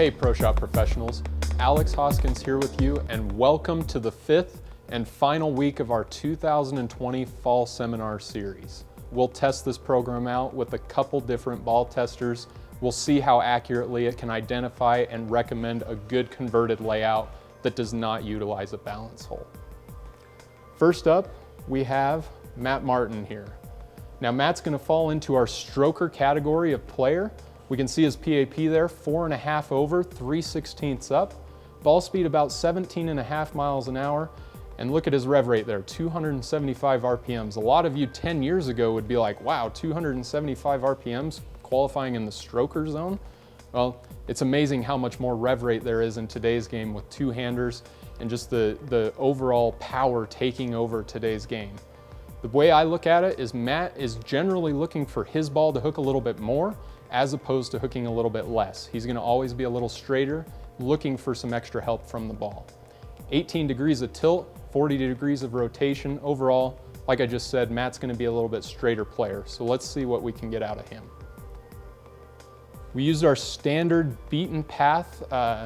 Hey Pro Shop professionals, Alex Hoskins here with you, and welcome to the 5th and final week of our 2020 Fall Seminar Series. We'll test this program out with a couple different ball testers. We'll see how accurately it can identify and recommend a good converted layout that does not utilize a balance hole. First up, we have Matt Martin here. Now Matt's going to fall into our stroker category of player. We can see his PAP there, 4.5 over, 3/16 up. Ball speed about 17.5 miles an hour. And look at his rev rate there, 275 RPMs. A lot of you 10 years ago would be like, wow, 275 RPMs qualifying in the stroker zone? Well, it's amazing how much more rev rate there is in today's game with two-handers and just the overall power taking over today's game. The way I look at it is Matt is generally looking for his ball to hook a little bit more as opposed to hooking a little bit less. He's gonna always be a little straighter, looking for some extra help from the ball. 18 degrees of tilt, 40 degrees of rotation. Overall, like I just said, Matt's gonna be a little bit straighter player. So let's see what we can get out of him. We used our standard beaten path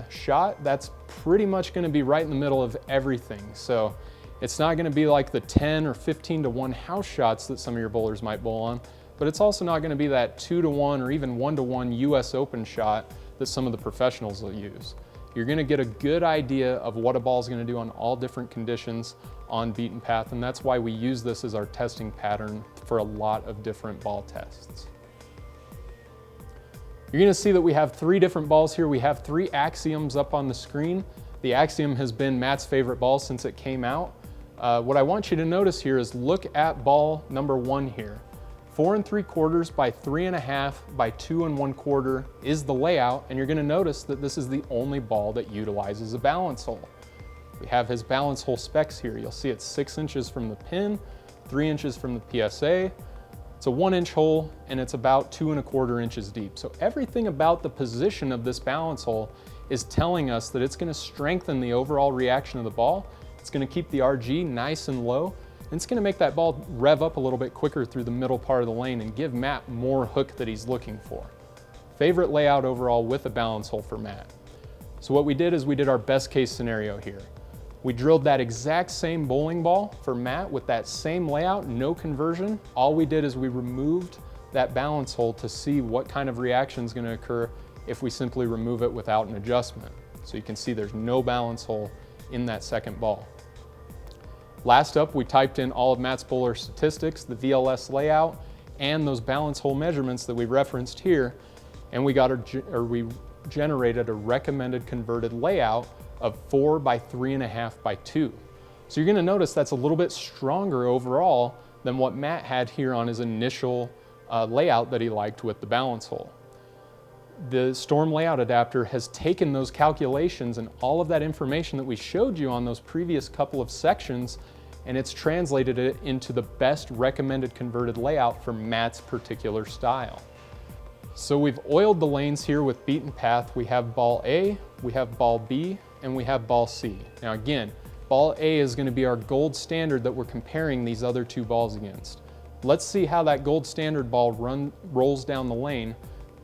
shot. That's pretty much gonna be right in the middle of everything. So it's not gonna be like the 10 or 15 to 1 house shots that some of your bowlers might bowl on, but it's also not gonna be that 2 to 1 or even 1 to 1 US Open shot that some of the professionals will use. You're gonna get a good idea of what a ball is gonna do on all different conditions on beaten path, and that's why we use this as our testing pattern for a lot of different ball tests. You're gonna see that we have 3 different balls here. We have 3 axioms up on the screen. The axiom has been Matt's favorite ball since it came out. What I want you to notice here is look at ball number 1 here. 4 3/4 by 3.5 by 2 1/4 is the layout, and you're gonna notice that this is the only ball that utilizes a balance hole. We have his balance hole specs here. You'll see it's 6 inches from the pin, 3 inches from the PSA. It's a 1-inch hole, and it's about 2 1/4 inches deep. So everything about the position of this balance hole is telling us that it's gonna strengthen the overall reaction of the ball. It's gonna keep the RG nice and low, and it's gonna make that ball rev up a little bit quicker through the middle part of the lane and give Matt more hook that he's looking for. Favorite layout overall with a balance hole for Matt. So what we did is we did our best case scenario here. We drilled that exact same bowling ball for Matt with that same layout, no conversion. All we did is we removed that balance hole to see what kind of reaction is gonna occur if we simply remove it without an adjustment. So you can see there's no balance hole in that second ball. Last up, we typed in all of Matt's bowler statistics, the VLS layout, and those balance hole measurements that we referenced here, and we generated a recommended converted layout of 4 by 3.5 by 2. So you're gonna notice that's a little bit stronger overall than what Matt had here on his initial layout that he liked with the balance hole. The Storm Layout Adapter has taken those calculations and all of that information that we showed you on those previous couple of sections, and it's translated it into the best recommended converted layout for Matt's particular style. So we've oiled the lanes here with beaten path. We have ball A, we have ball B, and we have ball C. Now again, ball A is going to be our gold standard that we're comparing these other 2 balls against. Let's see how that gold standard ball rolls down the lane.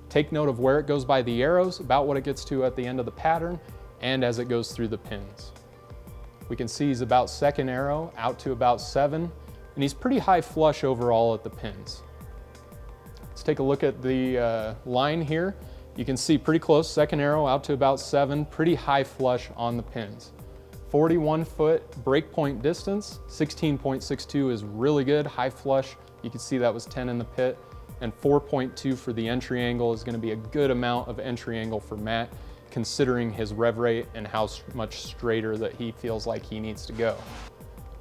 Take note of where it goes by the arrows, about what it gets to at the end of the pattern, and as it goes through the pins. We can see he's about 2nd arrow, out to about 7, and he's pretty high flush overall at the pins. Let's take a look at the line here. You can see pretty close, 2nd arrow, out to about 7, pretty high flush on the pins. 41-foot breakpoint distance, 16.62 is really good, high flush. You can see that was 10 in the pit. And 4.2 for the entry angle is going to be a good amount of entry angle for Matt, considering his rev rate and how much straighter that he feels like he needs to go.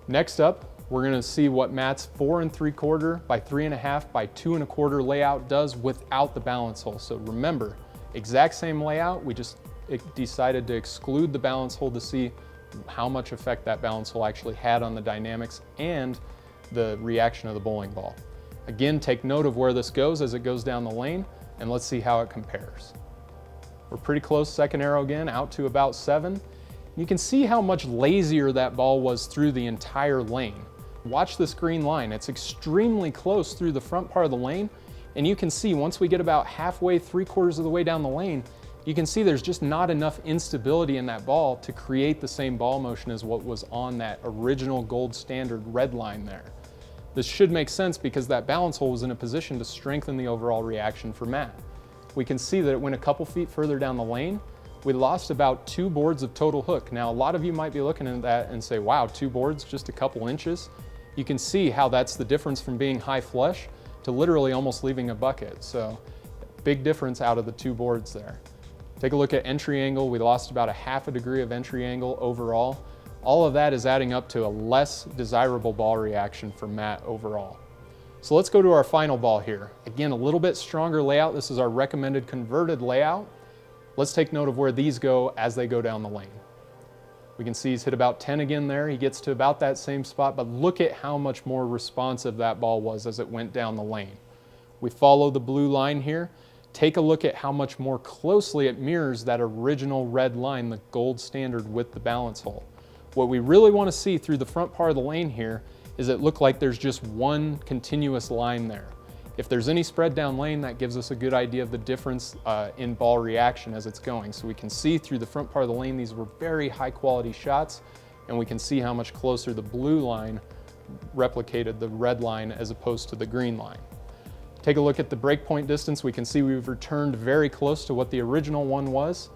Next up, we're going to see what Matt's 4 3/4 by 3.5 by 2 1/4 layout does without the balance hole. So remember, exact same layout, we just decided to exclude the balance hole to see how much effect that balance hole actually had on the dynamics and the reaction of the bowling ball. Again, take note of where this goes as it goes down the lane, and let's see how it compares. We're pretty close, 2nd arrow again, out to about 7. You can see how much lazier that ball was through the entire lane. Watch this green line. It's extremely close through the front part of the lane, and you can see once we get about halfway, 3/4 of the way down the lane, you can see there's just not enough instability in that ball to create the same ball motion as what was on that original gold standard red line there. This should make sense because that balance hole was in a position to strengthen the overall reaction for Matt. We can see that it went a couple feet further down the lane. We lost about 2 boards of total hook. Now, a lot of you might be looking at that and say, wow, 2 boards, just a couple inches. You can see how that's the difference from being high flush to literally almost leaving a bucket. So big difference out of the 2 boards there. Take a look at entry angle. We lost about a half a degree of entry angle overall. All of that is adding up to a less desirable ball reaction for Matt overall. So let's go to our final ball here. Again, a little bit stronger layout. This is our recommended converted layout. Let's take note of where these go as they go down the lane. We can see he's hit about 10 again there. He gets to about that same spot, but look at how much more responsive that ball was as it went down the lane. We follow the blue line here. Take a look at how much more closely it mirrors that original red line, the gold standard with the balance hole. What we really want to see through the front part of the lane here is it look like there's just one continuous line there. If there's any spread down lane, that gives us a good idea of the difference in ball reaction as it's going. So we can see through the front part of the lane, these were very high quality shots, and we can see how much closer the blue line replicated the red line as opposed to the green line. Take a look at the breakpoint distance. We can see we've returned very close to what the original one was.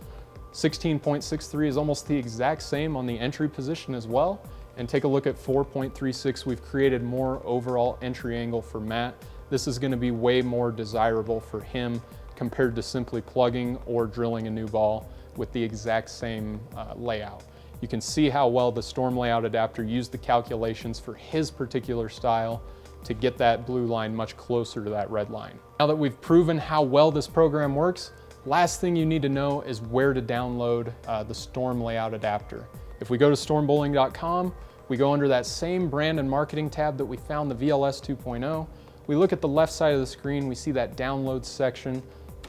16.63 is almost the exact same on the entry position as well. And take a look at 4.36. We've created more overall entry angle for Matt. This is going to be way more desirable for him compared to simply plugging or drilling a new ball with the exact same layout. You can see how well the Storm Layout Adapter used the calculations for his particular style to get that blue line much closer to that red line. Now that we've proven how well this program works, last thing you need to know is where to download the Storm Layout Adapter. If we go to stormbowling.com, we go under that same brand and marketing tab that we found the VLS 2.0. We look at the left side of the screen, we see that download section.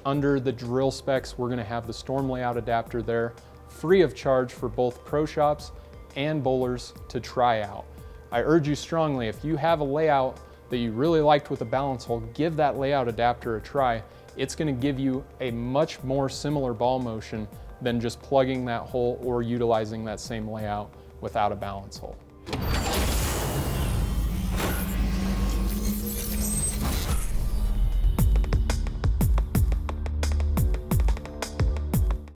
Under the drill specs, we're gonna have the Storm Layout Adapter there, free of charge for both pro shops and bowlers to try out. I urge you strongly, if you have a layout that you really liked with a balance hole, give that layout adapter a try. It's gonna give you a much more similar ball motion than just plugging that hole or utilizing that same layout without a balance hole.